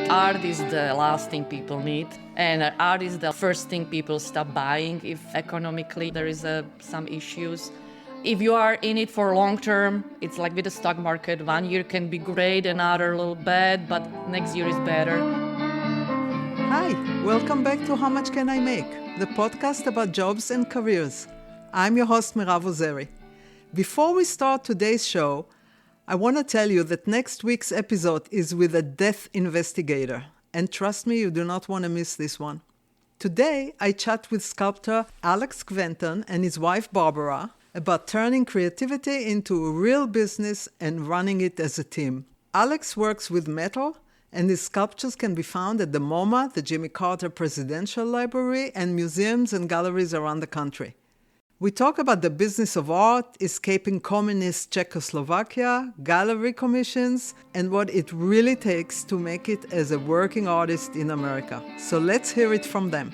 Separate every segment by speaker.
Speaker 1: Art is the last thing people need, and art is the first thing people stop buying if economically there is some issues. If you are in it for long term, it's like with the stock market. 1 year can be great, another a little bad, but next year is better.
Speaker 2: Hi, welcome back to How Much Can I Make, the podcast about jobs and careers. I'm your host, Mirav Ozeri. Before we start today's show, I want to tell you that next week's episode is with a death investigator. And trust me, you do not want to miss this one. Today, I chat with sculptor Alex Kveton and his wife Barbara about turning creativity into a real business and running it as a team. Alex works with metal, and his sculptures can be found at the MoMA, the Jimmy Carter Presidential Library, and museums and galleries around the country. We talk about the business of art, escaping communist Czechoslovakia, gallery commissions, and what it really takes to make it as a working artist in America. So let's hear it from them.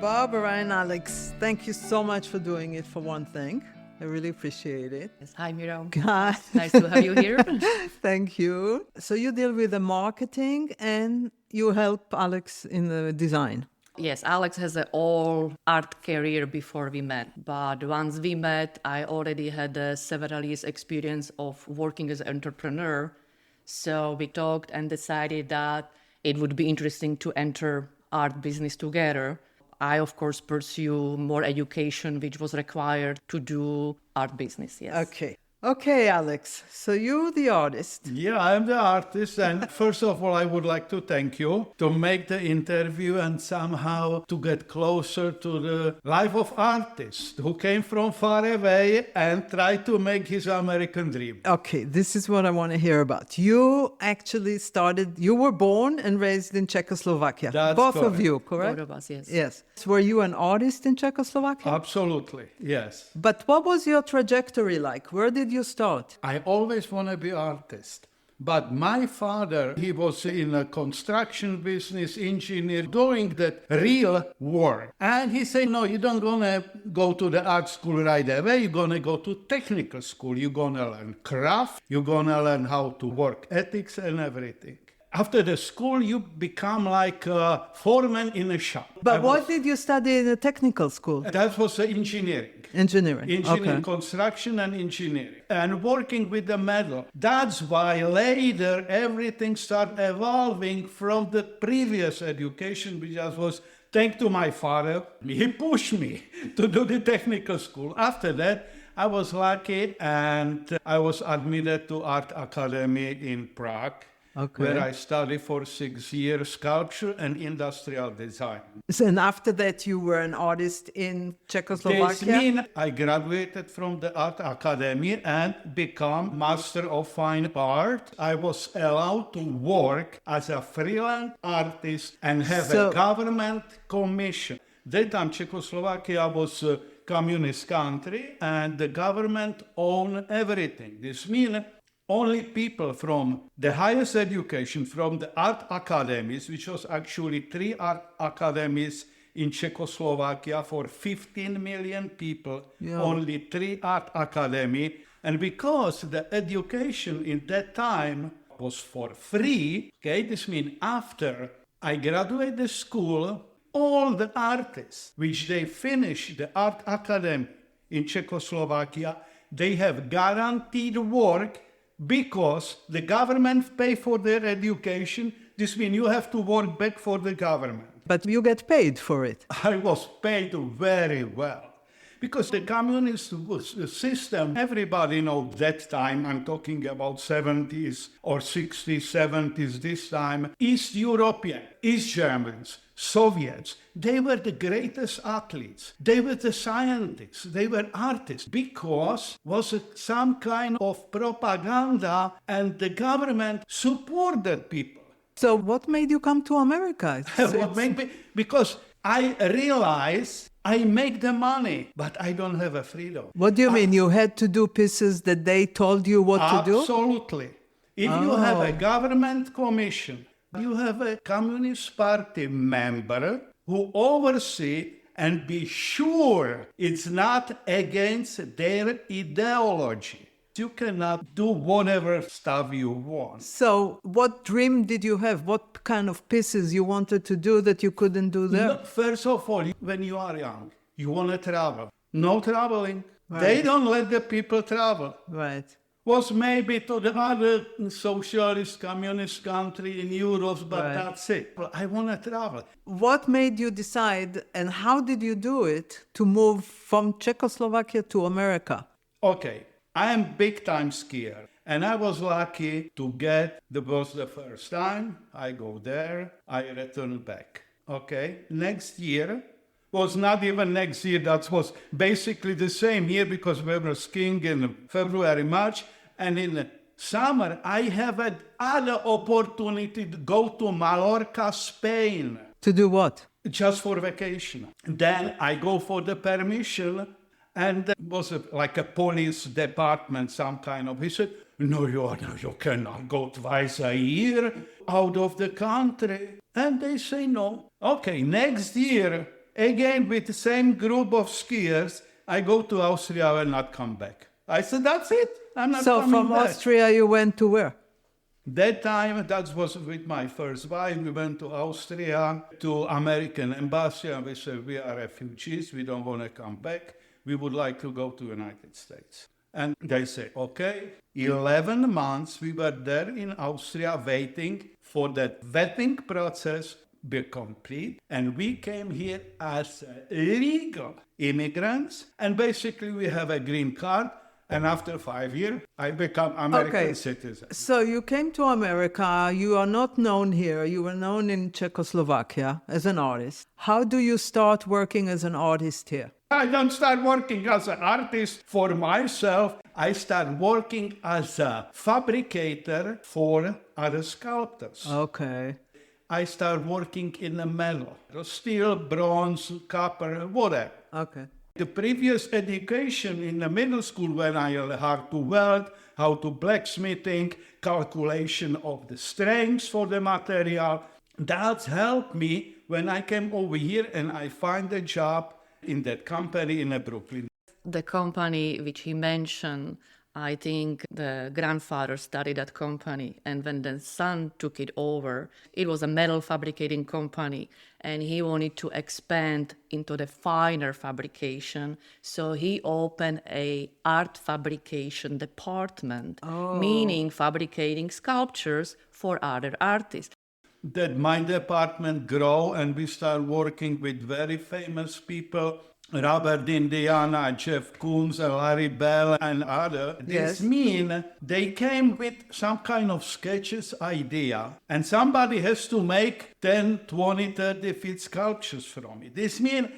Speaker 2: Barbara and Alex, thank you so much for doing it, for one thing. I really appreciate it.
Speaker 1: Yes, hi, Miro.
Speaker 2: Hi.
Speaker 1: Nice to have you here.
Speaker 2: Thank you. So you deal with the marketing and you help Alex in the design.
Speaker 1: Yes, Alex has an all art career before we met. But once we met, I already had several years experience of working as an entrepreneur. So we talked and decided that it would be interesting to enter art business together. I, of course, pursue more education, which was required to do art business, yes.
Speaker 2: Okay, Alex. So you're the artist.
Speaker 3: Yeah, I'm the artist, and first of all, I would like to thank you to make the interview and somehow to get closer to the life of artist who came from far away and tried to make his American dream.
Speaker 2: Okay, this is what I want to hear about. You actually you were born and raised in Czechoslovakia.
Speaker 3: That's
Speaker 2: Both
Speaker 3: correct.
Speaker 2: of you, correct?
Speaker 1: Both of us, yes.
Speaker 2: Yes. Were you an artist in Czechoslovakia?
Speaker 3: Absolutely, yes.
Speaker 2: But what was your trajectory like? Where did you start?
Speaker 3: I always want to be artist. But my father, he was in a construction business, engineer, doing that real work. And he said, no, you don't gonna go to the art school right away. You're gonna go to technical school. You're gonna learn craft. You're gonna learn how to work ethics and everything. After the school, you become like a foreman in a shop.
Speaker 2: But what did you study in a technical school?
Speaker 3: That was engineering.
Speaker 2: Engineering, okay.
Speaker 3: Construction and engineering. And working with the metal. That's why later everything started evolving from the previous education, which was thanks to my father. He pushed me to do the technical school. After that, I was lucky and I was admitted to Art Academy in Prague. Okay. Where I studied for 6 years sculpture and industrial design.
Speaker 2: So, and after that, you were an artist in Czechoslovakia?
Speaker 3: This means I graduated from the Art Academy and became Master of Fine Art. I was allowed to work as a freelance artist and have a government commission. That time Czechoslovakia was a communist country and the government owned everything. This means only people from the highest education, from the art academies, which was actually 3 art academies in Czechoslovakia for 15 million people, only 3 art academy. And because the education in that time was for free, this means after I graduated the school, all the artists, which they finished the art academy in Czechoslovakia, they have guaranteed work because the government pay for their education. This means you have to work back for the government.
Speaker 2: But you get paid for it.
Speaker 3: I was paid very well. Because the communist system, everybody knows that time, I'm talking about 70s or 60s, 70s, this time, East European, East Germans, Soviets, they were the greatest athletes. They were the scientists. They were artists because was some kind of propaganda and the government supported people.
Speaker 2: So what made you come to America?
Speaker 3: Because I realized I make the money, but I don't have a freedom.
Speaker 2: What do you mean? You had to do pieces that they told you what to do?
Speaker 3: Absolutely. If you have a government commission, you have a Communist Party member who oversee and be sure it's not against their ideology. You cannot do whatever stuff you want.
Speaker 2: So what dream did you have? What kind of pieces you wanted to do that you couldn't do there?
Speaker 3: No, first of all, when you are young, you want to travel. No traveling.
Speaker 2: Right.
Speaker 3: They don't let the people travel.
Speaker 2: Right.
Speaker 3: Was maybe to the other socialist, communist country in Europe, but
Speaker 2: Right.
Speaker 3: that's it. I want to travel.
Speaker 2: What made you decide and how did you do it to move from Czechoslovakia to America?
Speaker 3: Okay, I am big time skier. And I was lucky to get, was the first time, I go there, I return back. Okay, next year, was not even next year, that was basically the same year because we were skiing in February, March, and in the summer I have had other opportunity to go to Mallorca, Spain.
Speaker 2: To do what?
Speaker 3: Just for vacation. Then I go for the permission, and it was like a police department, some kind of, he said, no, you cannot go twice a year out of the country. And they say no. Okay, next year, again with the same group of skiers, I go to Austria, I will not come back. I said, that's it. I'm not
Speaker 2: So
Speaker 3: coming
Speaker 2: from
Speaker 3: back.
Speaker 2: Austria you went to where?
Speaker 3: That time, that was with my first wife. We went to Austria, to American embassy, and we said, we are refugees, we don't want to come back. We would like to go to United States. And they say, okay, 11 months we were there in Austria waiting for that vetting process be complete. And we came here as legal immigrants. And basically we have a green card. And after 5 years, I become American citizen.
Speaker 2: So you came to America, you are not known here, you were known in Czechoslovakia as an artist. How do you start working as an artist here?
Speaker 3: I don't start working as an artist for myself. I start working as a fabricator for other sculptors.
Speaker 2: Okay.
Speaker 3: I start working in the metal, steel, bronze, copper, whatever.
Speaker 2: Okay.
Speaker 3: The previous education in the middle school when I learned how to weld, how to blacksmithing, calculation of the strengths for the material, that helped me when I came over here and I find a job in that company in Brooklyn.
Speaker 1: The company which he mentioned, I think the grandfather started that company, and when the son took it over, it was a metal fabricating company, and he wanted to expand into the finer fabrication. So he opened a art fabrication department, meaning fabricating sculptures for other artists.
Speaker 3: That my department grow and we start working with very famous people, Robert Indiana, Jeff Koons, Larry Bell, and others.
Speaker 2: Yes.
Speaker 3: This mean they came with some kind of sketches idea, and somebody has to make 10, 20, 30 feet sculptures from it. This mean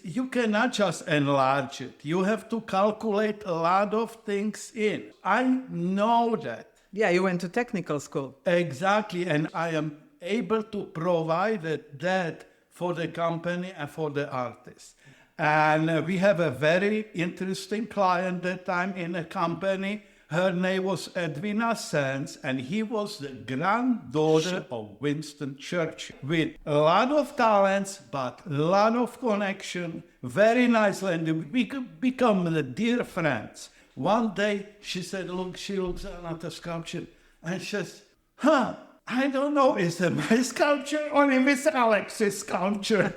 Speaker 3: you cannot just enlarge it. You have to calculate a lot of things in. I know that.
Speaker 2: Yeah, you went to technical school.
Speaker 3: Exactly, and I am able to provide that for the company and for the artists. And we have a very interesting client that time in the company. Her name was Edwina Sands, and he was the granddaughter of Winston Churchill, with a lot of talents, but a lot of connection, very nice lady. We could become the dear friends. One day she said, look, she looks at the sculpture, and she says, I don't know, is it my sculpture or is Miss Alex's sculpture?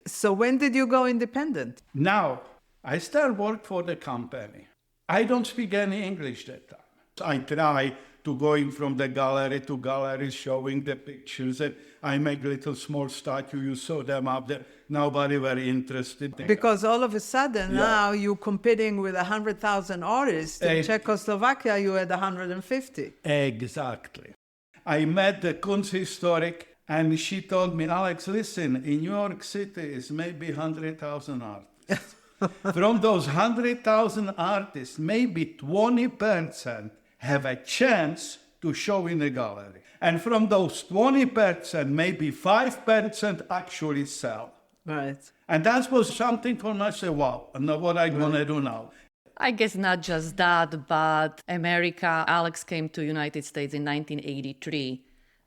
Speaker 2: So when did you go independent?
Speaker 3: Now, I start work for the company. I don't speak any English that time. I try to going from the gallery to gallery, showing the pictures, and I make little small statue, you saw them up there. Nobody very interested.
Speaker 2: Because all of a sudden now you're competing with 100,000 artists. In Czechoslovakia you had 150.
Speaker 3: Exactly. I met the Koons historic, and she told me, Alex, listen, in New York City is maybe 100,000 artists. From those 100,000 artists, maybe 20% have a chance to show in the gallery. And from those 20%, maybe 5% actually sell.
Speaker 2: Right.
Speaker 3: And that was something for me. I said, wow, I know what I'm going to do now.
Speaker 1: I guess not just that, but America, Alex came to United States in 1983.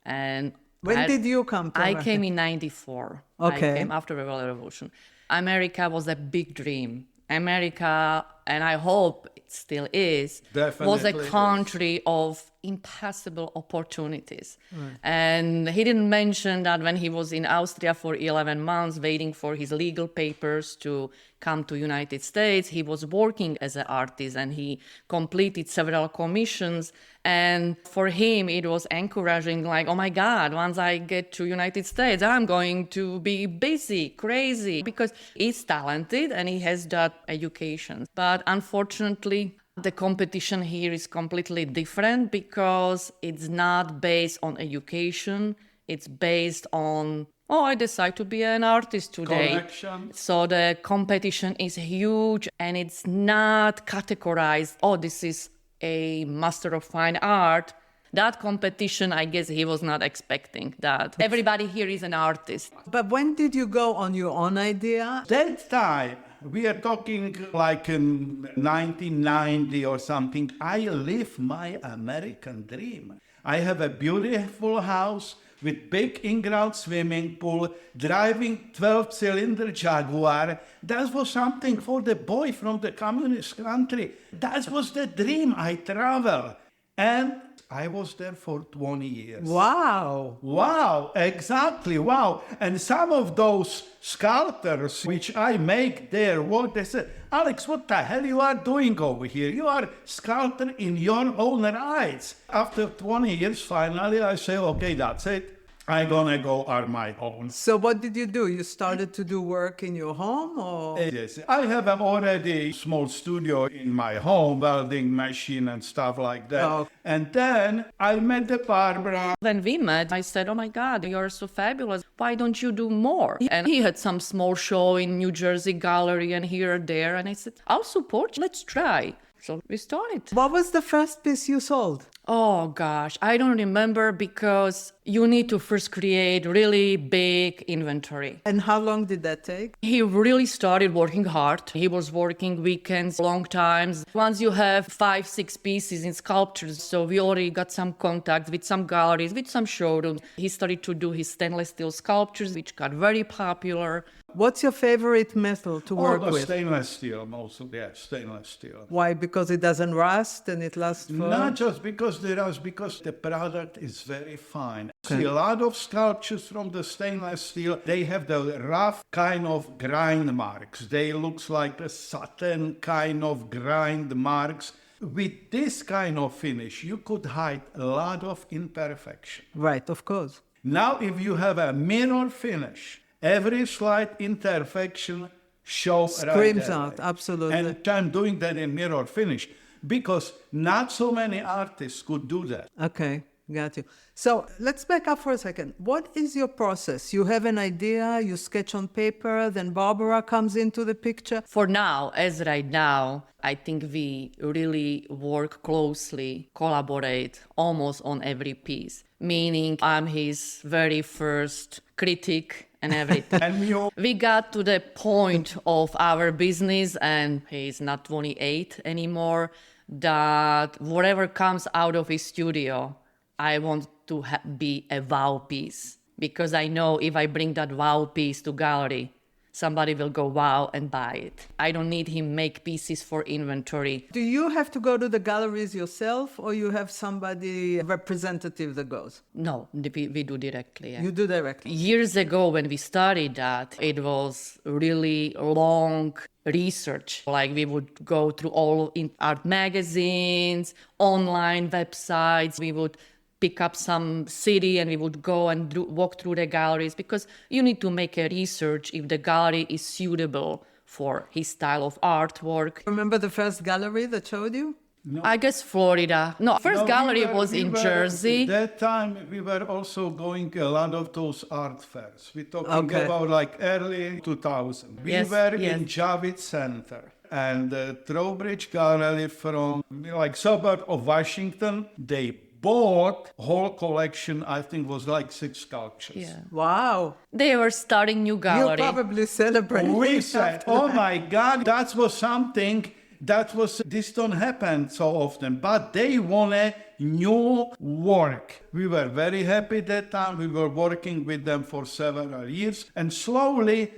Speaker 1: And
Speaker 2: when did you come to America?
Speaker 1: I came in 94.
Speaker 2: Okay.
Speaker 1: I came after the Revolution. America was a big dream. America and I hope it still is, was a country of impossible opportunities. Right. And he didn't mention that when he was in Austria for 11 months waiting for his legal papers to come to United States, he was working as an artist and he completed several commissions. And for him, it was encouraging, like, oh my God, once I get to United States, I'm going to be busy, crazy, because he's talented and he has that education. But unfortunately, the competition here is completely different because it's not based on education. It's based on, I decide to be an artist today.
Speaker 3: Collection.
Speaker 1: So the competition is huge and it's not categorized, this is a master of fine art. That competition, I guess he was not expecting that. Everybody here is an artist.
Speaker 2: But when did you go on your own idea?
Speaker 3: That time, we are talking like in 1990 or something. I live my American dream. I have a beautiful house with big in-ground swimming pool, driving 12-cylinder Jaguar. That was something for the boy from the communist country. That was the dream. I travel. And I was there for 20 years.
Speaker 2: Wow.
Speaker 3: Wow, exactly, wow. And some of those sculptors which I make their work, they said, Alex, what the hell you are doing over here? You are sculptor in your own rights. After 20 years, finally, I say, okay, that's it. I'm gonna go on my own.
Speaker 2: So what did you do? You started to do work in your home, or?
Speaker 3: Yes, I have already small studio in my home, welding machine and stuff like that.
Speaker 2: Oh.
Speaker 3: And then I met the Barbara.
Speaker 1: When we met, I said, oh my God, you're so fabulous. Why don't you do more? And he had some small show in New Jersey Gallery and here and there. And I said, I'll support you. Let's try. So we started.
Speaker 2: What was the first piece you sold?
Speaker 1: Oh gosh, I don't remember because you need to first create really big inventory.
Speaker 2: And how long did that take?
Speaker 1: He really started working hard. He was working weekends, long times. Once you have 5-6 pieces in sculptures, so we already got some contacts with some galleries, with some showrooms. He started to do his stainless steel sculptures, which got very popular.
Speaker 2: What's your favorite metal to work with?
Speaker 3: Stainless steel, mostly, yeah, stainless steel.
Speaker 2: Why? Because it doesn't rust and it lasts for...
Speaker 3: Not just because they rust, because the product is very fine. Okay. See, a lot of sculptures from the stainless steel, they have the rough kind of grind marks. They look like a satin kind of grind marks. With this kind of finish, you could hide a lot of imperfection.
Speaker 2: Right, of course.
Speaker 3: Now, if you have a mirror finish, every slight imperfection shows
Speaker 2: screams out, absolutely.
Speaker 3: And I'm doing that in mirror finish because not so many artists could do that.
Speaker 2: Okay, got you. So let's back up for a second. What is your process? You have an idea, you sketch on paper, then Barbara comes into the picture?
Speaker 1: For now, as right now, I think we really work closely, collaborate almost on every piece. Meaning I'm his very first critic and everything.
Speaker 3: And
Speaker 1: we got to the point of our business, and he's not 28 anymore, that whatever comes out of his studio, I want to be a wow piece. Because I know if I bring that wow piece to gallery, somebody will go wow and buy it. I don't need him make pieces for inventory.
Speaker 2: Do you have to go to the galleries yourself, or you have somebody representative that goes?
Speaker 1: No, we do directly. Yeah.
Speaker 2: You do directly?
Speaker 1: Years ago when we started that, it was really long research. Like we would go through all art magazines, online websites. We would pick up some city and we would go and walk through the galleries because you need to make a research if the gallery is suitable for his style of artwork.
Speaker 2: Remember the first gallery that showed you?
Speaker 3: No.
Speaker 1: I guess Florida. No, first gallery was in Jersey.
Speaker 3: At that time, we were also going a lot of those art fairs. We're talking about like early 2000. We were in Javits Center. And the Trowbridge Gallery from like suburb of Washington, they bought whole collection, I think was like 6 sculptures.
Speaker 1: Yeah.
Speaker 2: Wow.
Speaker 1: They were starting new gallery.
Speaker 2: You probably celebrated.
Speaker 3: We said, oh my God, that was something This don't happen so often, but they wanted new work. We were very happy that time. We were working with them for several years, and slowly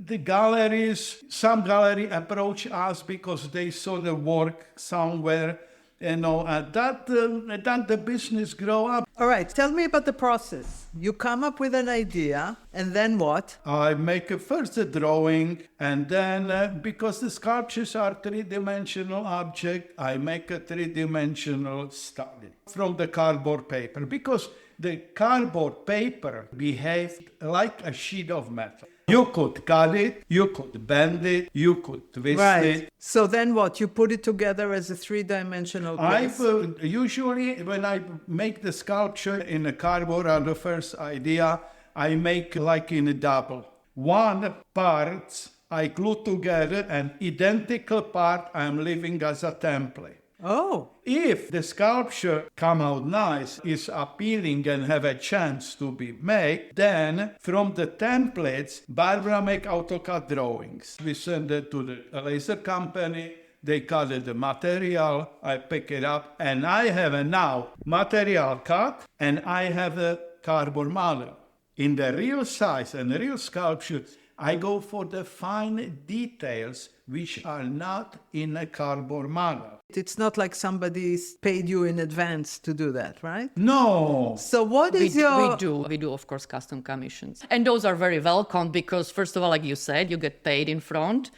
Speaker 3: some gallery approached us because they saw the work somewhere, and that the business grow up.
Speaker 2: All right, tell me about the process. You come up with an idea, and then what?
Speaker 3: I make first a drawing, and then because the sculptures are three-dimensional object, I make a three-dimensional study from the cardboard paper, because the cardboard paper behaved like a sheet of metal. You could cut it, you could bend it, you could twist it.
Speaker 2: So then what? You put it together as a three-dimensional piece?
Speaker 3: Usually when I make the sculpture in a cardboard on the first idea, I make like in a double. One part I glue together, and identical part I'm leaving as a template.
Speaker 2: Oh.
Speaker 3: If the sculpture come out nice, is appealing and have a chance to be made, then from the templates, Barbara make AutoCAD drawings. We send it to the laser company, they cut the material, I pick it up, and I have a now material cut, and I have a cardboard model. In the real size and the real sculpture, I go for the fine details which are not in a cardboard model.
Speaker 2: It's not like somebody's paid you in advance to do that, right?
Speaker 3: No.
Speaker 2: So what is
Speaker 1: We do, of course, custom commissions. And those are very welcome because, first of all, like you said, you get paid in front.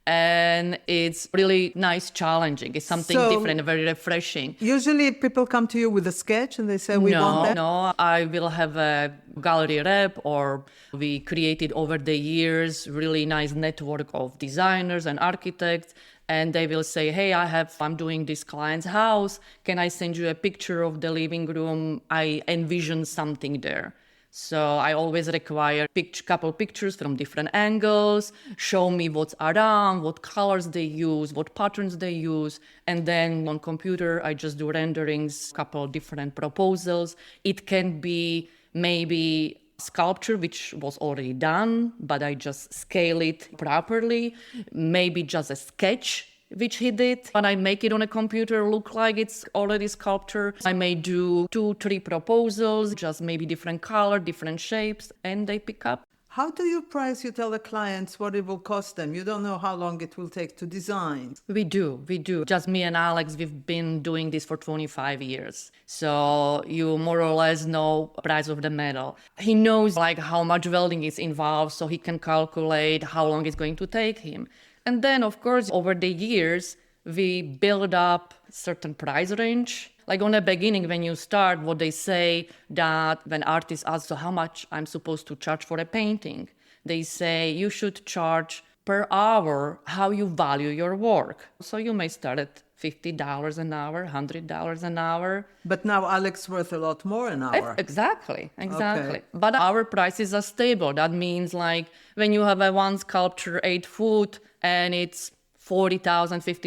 Speaker 1: And it's really nice, challenging. It's something different, very refreshing.
Speaker 2: Usually people come to you with a sketch and they say, we want that?
Speaker 1: No, I will have a gallery rep, or we created over the years really nice network of designers and architects. And they will say, hey, I'm doing this client's house. Can I send you a picture of the living room? I envision something there. So I always require couple pictures from different angles, show me what's around, what colors they use, what patterns they use. And then on computer, I just do renderings, couple different proposals. It can be maybe sculpture, which was already done, but I just scale it properly. Maybe just a sketch which he did. When I make it on a computer, look like it's already sculpture. I may do 2-3 proposals, just maybe different color, different shapes, and they pick up.
Speaker 2: How do you price? You tell the clients what it will cost them. You don't know how long it will take to design.
Speaker 1: We do. Just me and Alex, we've been doing this for 25 years. So you more or less know the price of the metal. He knows like how much welding is involved, so he can calculate how long it's going to take him. And then, of course, over the years, we build up certain price range. Like on the beginning, when you start, what they say that when artists ask, so how much I'm supposed to charge for a painting? They say you should charge per hour how you value your work. So you may start at $50 an hour, $100 an hour.
Speaker 2: But now Alex worth a lot more an hour.
Speaker 1: Exactly.
Speaker 2: Okay.
Speaker 1: But our prices are stable. That means like when you have a one sculpture 8 foot and it's $40,000,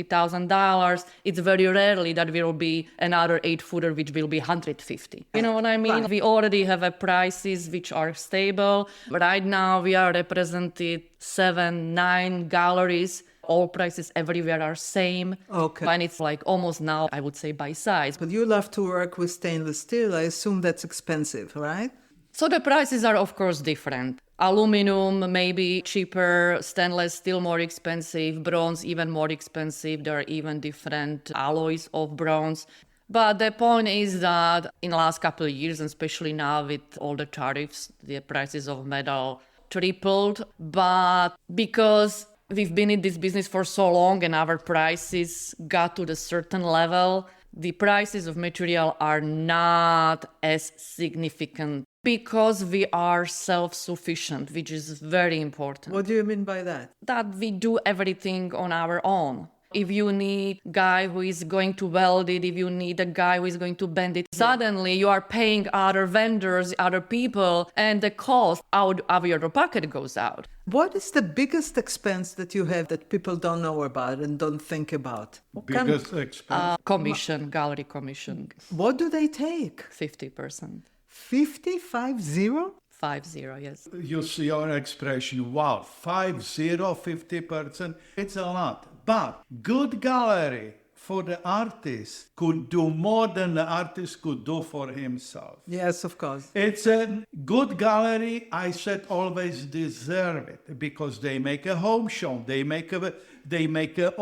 Speaker 1: $50,000, it's very rarely that there will be another 8-footer which will be $150. You know what I mean? Right. We already have prices which are stable. Right now we are represented 7-9 galleries. All prices everywhere are same.
Speaker 2: Okay.
Speaker 1: And it's like almost now, I would say, by size.
Speaker 2: But you love to work with stainless steel. I assume that's expensive, right?
Speaker 1: So the prices are, of course, different. Aluminum maybe cheaper, stainless steel more expensive, bronze even more expensive. There are even different alloys of bronze. But the point is that in the last couple of years, and especially now with all the tariffs, the prices of metal tripled. But because we've been in this business for so long and our prices got to a certain level, the prices of material are not as significant because we are self-sufficient, which is very important.
Speaker 2: What do you mean by that?
Speaker 1: That we do everything on our own. If you need a guy who is going to weld it, if you need a guy who is going to bend it, suddenly you are paying other vendors, other people, and the cost out of your pocket goes out.
Speaker 2: What is the biggest expense that you have that people don't know about and don't think about?
Speaker 3: Biggest expense?
Speaker 1: Commission, gallery commission.
Speaker 2: What do they take?
Speaker 1: 50%.
Speaker 2: 50?
Speaker 1: 50, yes.
Speaker 3: You see your expression, wow, 50%, it's a lot. But good gallery for the artist could do more than the artist could do for himself.
Speaker 2: Yes, of course.
Speaker 3: It's a good gallery, I said, always deserve it because they make a home show, they make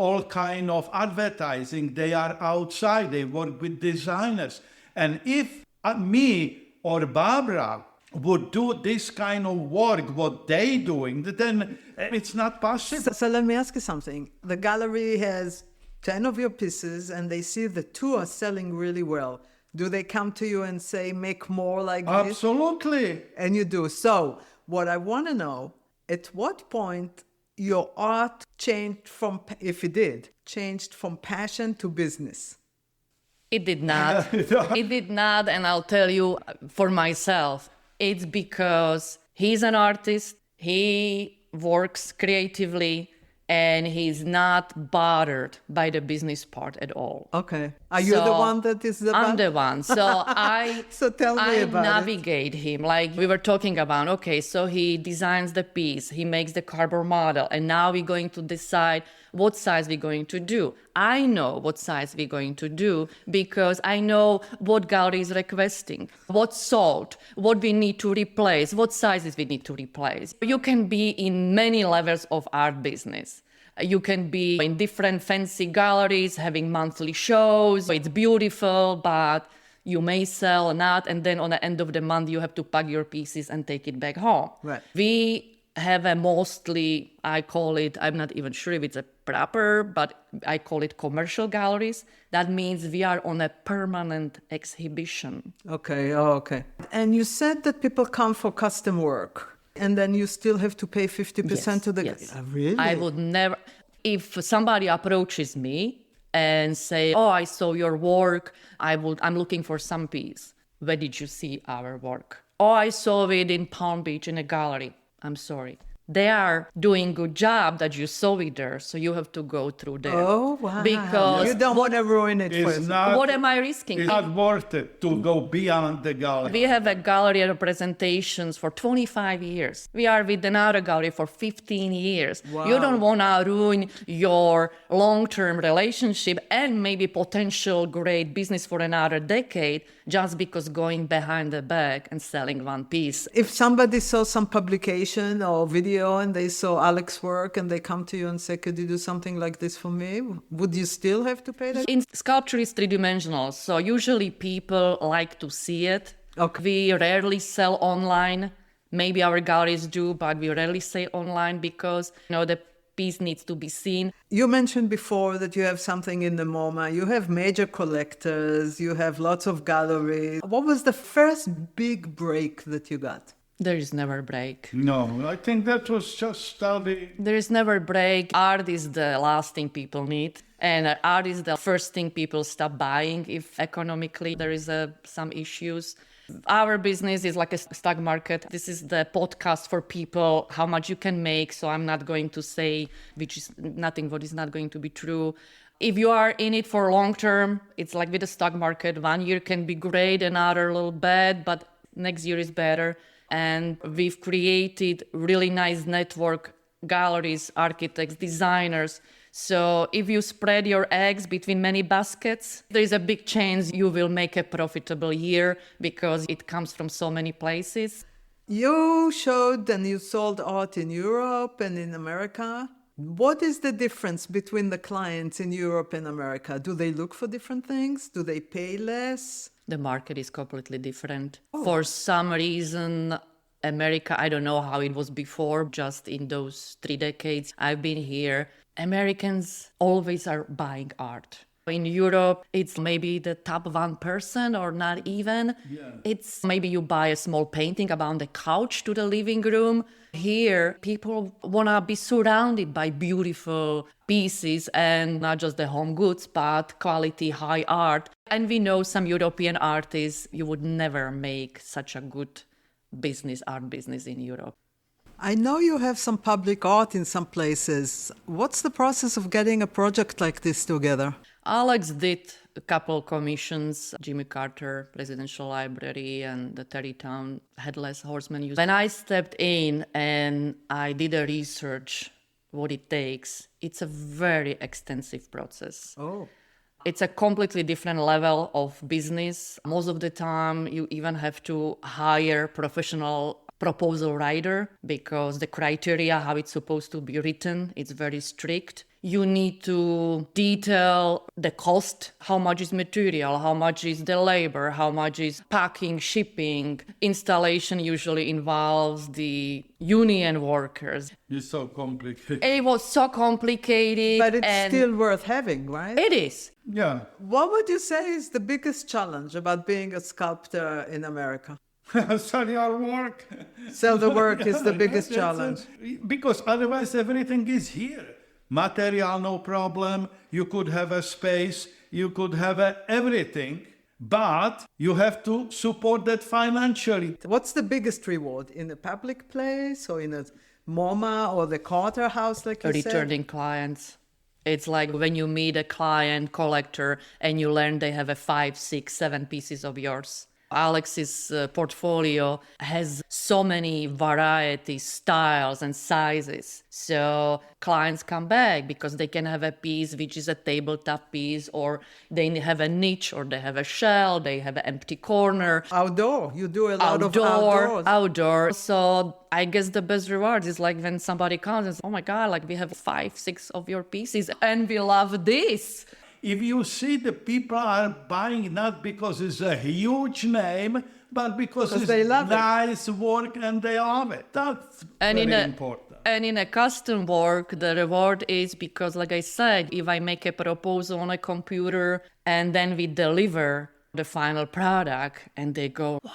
Speaker 3: all kind of advertising, they are outside, they work with designers. And if me or Barbara would do this kind of work, what they doing, then it's not possible.
Speaker 2: So let me ask you something. The gallery has 10 of your pieces and they see the 2 are selling really well. Do they come to you and say, make more like this?
Speaker 3: Absolutely.
Speaker 2: And you do. So what I want to know, at what point your art changed from, if it did, changed from passion to business?
Speaker 1: It did not. It did not. And I'll tell you for myself, it's because he's an artist, he works creatively, and he's not bothered by the business part at all.
Speaker 2: Okay. Are you the one that is the
Speaker 1: I'm the one. So
Speaker 2: So tell me about
Speaker 1: navigate him. Like we were talking about, okay, so he designs the piece, he makes the cardboard model, and now we're going to decide what size we're going to do. I know what size we're going to do because I know what gallery is requesting, what sold, what we need to replace, what sizes we need to replace. You can be in many levels of art business. You can be in different fancy galleries, having monthly shows. It's beautiful, but you may sell or not. And then on the end of the month, you have to pack your pieces and take it back home.
Speaker 2: Right.
Speaker 1: We have a mostly, I call it, I'm not even sure if it's a proper, but I call it commercial galleries. That means we are on a permanent exhibition.
Speaker 2: Okay. Oh, okay. And you said that people come for custom work. And then you still have to pay 50% to the...
Speaker 1: Yes.
Speaker 2: Really?
Speaker 1: I would never... If somebody approaches me and say, oh, I saw your work, I'm looking for some piece. Where did you see our work? Oh, I saw it in Palm Beach in a gallery. I'm sorry. They are doing good job that you saw it there, so you have to go through there.
Speaker 2: Oh, wow.
Speaker 1: Because
Speaker 2: you don't want to ruin it for yourself.
Speaker 1: What am I risking?
Speaker 3: It's not worth it to go beyond the gallery.
Speaker 1: We have a gallery representations for 25 years. We are with another gallery for 15 years.
Speaker 2: Wow.
Speaker 1: You don't want to ruin your long-term relationship and maybe potential great business for another decade just because going behind the back and selling one piece.
Speaker 2: If somebody saw some publication or video and they saw Alex's work and they come to you and say, could you do something like this for me? Would you still have to pay that?
Speaker 1: In sculpture is three-dimensional, so usually people like to see it.
Speaker 2: Okay.
Speaker 1: We rarely sell online. Maybe our galleries do, but we rarely sell online because, the piece needs to be seen.
Speaker 2: You mentioned before that you have something in the MoMA. You have major collectors. You have lots of galleries. What was the first big break that you got?
Speaker 1: There is never a break.
Speaker 3: No, I think that was just study.
Speaker 1: There is never a break. Art is the last thing people need. And art is the first thing people stop buying if economically there is some issues. Our business is like a stock market. This is the podcast for people, how much you can make. So I'm not going to say which is nothing what is not going to be true. If you are in it for long term, it's like with the stock market. 1 year can be great, another a little bad, but next year is better. And we've created really nice network, galleries, architects, designers. So if you spread your eggs between many baskets, there is a big chance you will make a profitable year because it comes from so many places.
Speaker 2: You showed and you sold art in Europe and in America. What is the difference between the clients in Europe and America? Do they look for different things? Do they pay less?
Speaker 1: The market is completely different. Oh. For some reason, America, I don't know how it was before, just in those 3 decades I've been here, Americans always are buying art. In Europe, it's maybe the top 1% or not even. Yeah. It's maybe you buy a small painting about the couch to the living room. Here, people want to be surrounded by beautiful pieces and not just the home goods, but quality, high art. And we know some European artists, you would never make such a good art business in Europe.
Speaker 2: I know you have some public art in some places. What's the process of getting a project like this together?
Speaker 1: Alex did a couple commissions, Jimmy Carter Presidential Library and the Terrytown Headless Horseman Museum. When I stepped in and I did a research what it takes, it's a very extensive process.
Speaker 2: Oh.
Speaker 1: It's a completely different level of business. Most of the time, you even have to hire professional proposal writer because the criteria, how it's supposed to be written, it's very strict. You need to detail the cost, how much is material, how much is the labor, how much is packing, shipping. Installation usually involves the union workers.
Speaker 3: It's so complicated.
Speaker 1: It was so complicated.
Speaker 2: But it's still worth having, right?
Speaker 1: It is.
Speaker 3: Yeah.
Speaker 2: What would you say is the biggest challenge about being a sculptor in America?
Speaker 3: Sell your work.
Speaker 2: Sell the work is the biggest challenge.
Speaker 3: Because otherwise everything is here. Material, no problem. You could have a space. You could have everything. But you have to support that financially.
Speaker 2: What's the biggest reward? In a public place or in a MoMA or the Carter House, like you said?
Speaker 1: Returning clients. It's like when you meet a client collector and you learn they have 5, 6, 7 pieces of yours. Alex's portfolio has so many varieties, styles and sizes. So clients come back because they can have a piece which is a tabletop piece, or they have a niche, or they have a shell, they have an empty corner.
Speaker 2: Outdoor. You do a lot of outdoors.
Speaker 1: Outdoor. So I guess the best reward is like when somebody comes and says, oh my God, like we have 5, 6 of your pieces and we love this.
Speaker 3: If you see the people are buying not because it's a huge name, but because it's
Speaker 2: they love
Speaker 3: nice work and they love it. That's very important.
Speaker 1: And in a custom work, the reward is because, like I said, if I make a proposal on a computer and then we deliver the final product and they go, wow,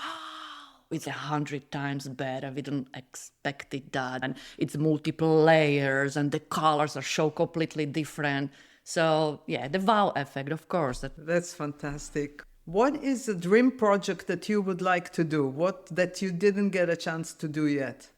Speaker 1: it's 100 times better. We didn't expect it that. And it's multiple layers and the colors are so completely different. So, yeah, the wow effect, of course.
Speaker 2: That's fantastic. What is a dream project that you would like to do? What that you didn't get a chance to do yet?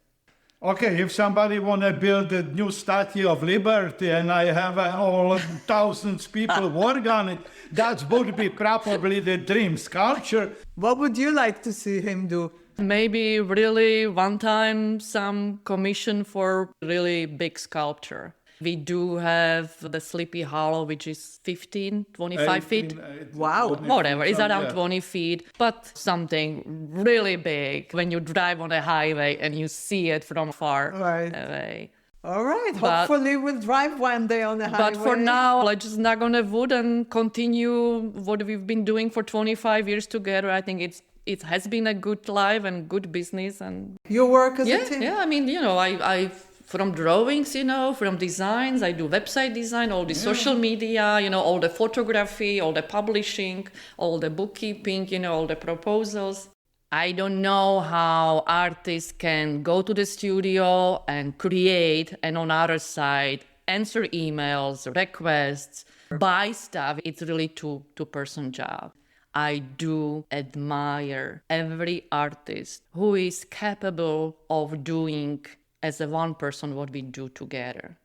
Speaker 3: Okay, if somebody want to build a new Statue of Liberty and I have all thousands people work on it, that would be probably the dream sculpture.
Speaker 2: What would you like to see him do?
Speaker 1: Maybe really one time some commission for really big sculpture. We do have the Sleepy Hollow, which is 25 feet.
Speaker 2: Wow.
Speaker 1: Whatever, it's around 20 feet, but something really big when you drive on a highway and you see it from far away.
Speaker 2: All right, hopefully we'll drive one day on the highway.
Speaker 1: But for now, let's just knock on the wood and continue what we've been doing for 25 years together. I think it has been a good life and good business. And
Speaker 2: your work as a team?
Speaker 1: Yeah, I mean, I from drawings, from designs, I do website design, all the social media, all the photography, all the publishing, all the bookkeeping, all the proposals. I don't know how artists can go to the studio and create, and on the other side, answer emails, requests, buy stuff. It's really two-person job. I do admire every artist who is capable of doing as a one person what we do together.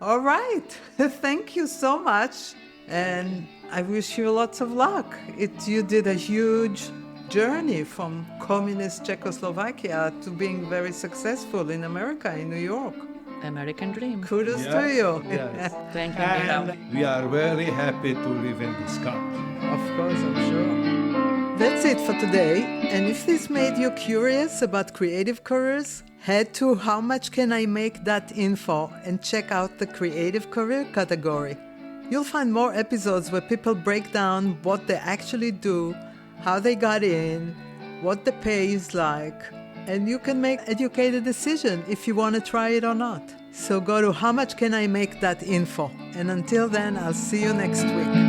Speaker 2: All right. Thank you so much. And I wish you lots of luck. You did a huge journey from communist Czechoslovakia to being very successul in America, in New York.
Speaker 1: American dream.
Speaker 2: Kudos to you.
Speaker 3: Yes.
Speaker 1: Thank you,
Speaker 3: And we are very happy to live in this country.
Speaker 2: Of course, I'm sure. That's it for today. And if this made you curious about creative careers, head to howmuchcanimake.info and check out the creative career category. You'll find more episodes where people break down what they actually do, how they got in, what the pay is like, and you can make an educated decision if you want to try it or not. So go to howmuchcanimake.info. And until then, I'll see you next week.